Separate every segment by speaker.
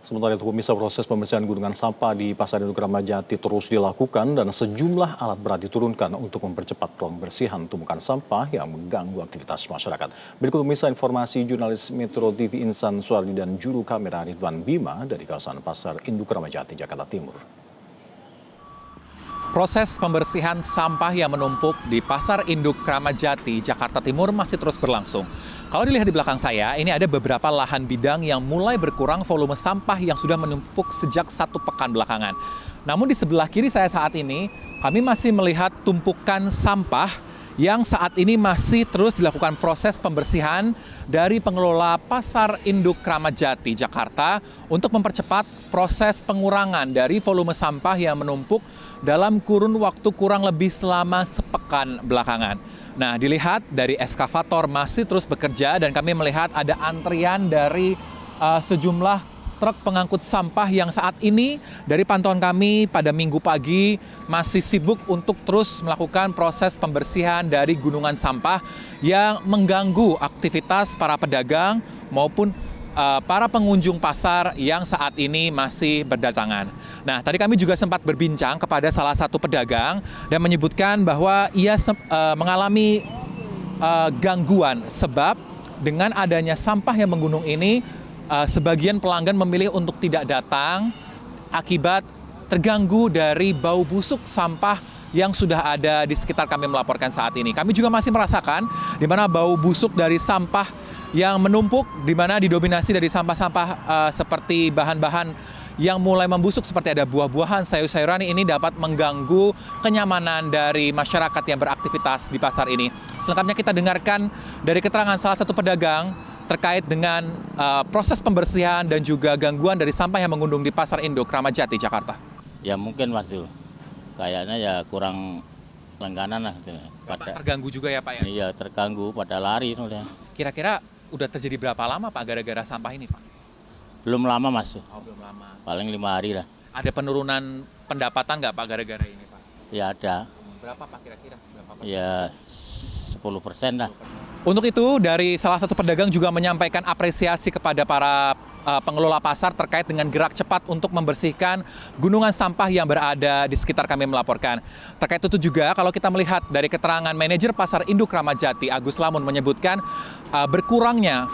Speaker 1: Sementara itu, pemirsa, proses pembersihan gunungan sampah di Pasar Induk Ramat Jati terus dilakukan dan sejumlah alat berat diturunkan untuk mempercepat pembersihan tumpukan sampah yang mengganggu aktivitas masyarakat. Berikut pemirsa informasi jurnalis Metro TV Insan Suardi dan juru kamera Ridwan Bima dari kawasan Pasar Induk Ramat Jati, Jakarta Timur.
Speaker 2: Proses pembersihan sampah yang menumpuk di Pasar Induk Ramat Jati, Jakarta Timur masih terus berlangsung. Kalau dilihat di belakang saya, ini ada beberapa lahan bidang yang mulai berkurang volume sampah yang sudah menumpuk sejak 1 pekan belakangan. Namun di sebelah kiri saya saat ini, kami masih melihat tumpukan sampah yang saat ini masih terus dilakukan proses pembersihan dari pengelola Pasar Induk Ramat Jati, Jakarta untuk mempercepat proses pengurangan dari volume sampah yang menumpuk dalam kurun waktu kurang lebih selama sepekan belakangan. Nah, dilihat dari eskavator masih terus bekerja dan kami melihat ada antrian dari sejumlah truk pengangkut sampah yang saat ini dari pantauan kami pada Minggu pagi masih sibuk untuk terus melakukan proses pembersihan dari gunungan sampah yang mengganggu aktivitas para pedagang maupun para pengunjung pasar yang saat ini masih berdatangan. Nah, tadi kami juga sempat berbincang kepada salah satu pedagang dan menyebutkan bahwa ia mengalami gangguan sebab dengan adanya sampah yang menggunung ini, sebagian pelanggan memilih untuk tidak datang akibat terganggu dari bau busuk sampah yang sudah ada di sekitar kami melaporkan saat ini. Kami juga masih merasakan di mana bau busuk dari sampah yang menumpuk, di mana didominasi dari sampah-sampah seperti bahan-bahan yang mulai membusuk seperti ada buah-buahan, sayur-sayuran ini dapat mengganggu kenyamanan dari masyarakat yang beraktivitas di pasar ini. Selengkapnya kita dengarkan dari keterangan salah satu pedagang terkait dengan proses pembersihan dan juga gangguan dari sampah yang mengundung di Pasar Induk Ramat Jati, Jakarta.
Speaker 3: Ya mungkin Mas tuh, kayaknya ya kurang langganan lah.
Speaker 2: Terganggu juga ya Pak ya?
Speaker 3: Iya terganggu pada lari.
Speaker 2: Kira-kira udah terjadi berapa lama Pak gara-gara sampah ini Pak?
Speaker 3: Belum lama Mas.
Speaker 2: Oh, belum lama.
Speaker 3: Paling 5 hari lah.
Speaker 2: Ada penurunan pendapatan nggak Pak gara-gara ini Pak?
Speaker 3: Ya ada.
Speaker 2: Berapa Pak kira-kira?
Speaker 3: Ya 10% lah.
Speaker 2: Untuk itu, dari salah satu pedagang juga menyampaikan apresiasi kepada para pengelola pasar terkait dengan gerak cepat untuk membersihkan gunungan sampah yang berada di sekitar kami melaporkan. Terkait itu juga, kalau kita melihat dari keterangan manajer Pasar Induk Ramat Jati, Agus Lamun menyebutkan berkurangnya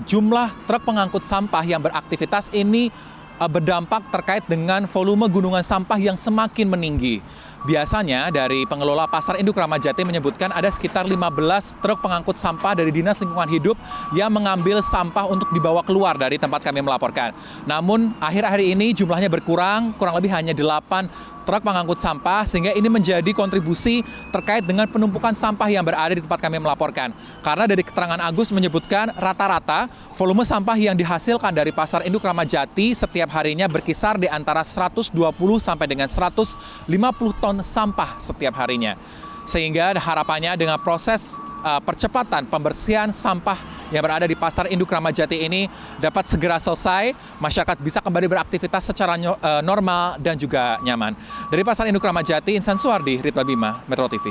Speaker 2: jumlah truk pengangkut sampah yang beraktivitas ini berdampak terkait dengan volume gunungan sampah yang semakin meninggi. Biasanya dari pengelola Pasar Induk Ramat Jati menyebutkan ada sekitar 15 truk pengangkut sampah dari Dinas Lingkungan Hidup yang mengambil sampah untuk dibawa keluar dari tempat kami melaporkan. Namun akhir-akhir ini jumlahnya berkurang, kurang lebih hanya 8 truk pengangkut sampah, sehingga ini menjadi kontribusi terkait dengan penumpukan sampah yang berada di tempat kami melaporkan. Karena dari keterangan Agus menyebutkan rata-rata volume sampah yang dihasilkan dari Pasar Induk Ramat Jati setiap harinya berkisar di antara 120 sampai dengan 150 ton sampah setiap harinya. Sehingga harapannya dengan proses percepatan pembersihan sampah yang berada di Pasar Induk Ramat Jati ini dapat segera selesai, masyarakat bisa kembali beraktivitas secara normal dan juga nyaman. Dari Pasar Induk Ramat Jati, Insan Suardi, Ridwan Bima, Metro TV.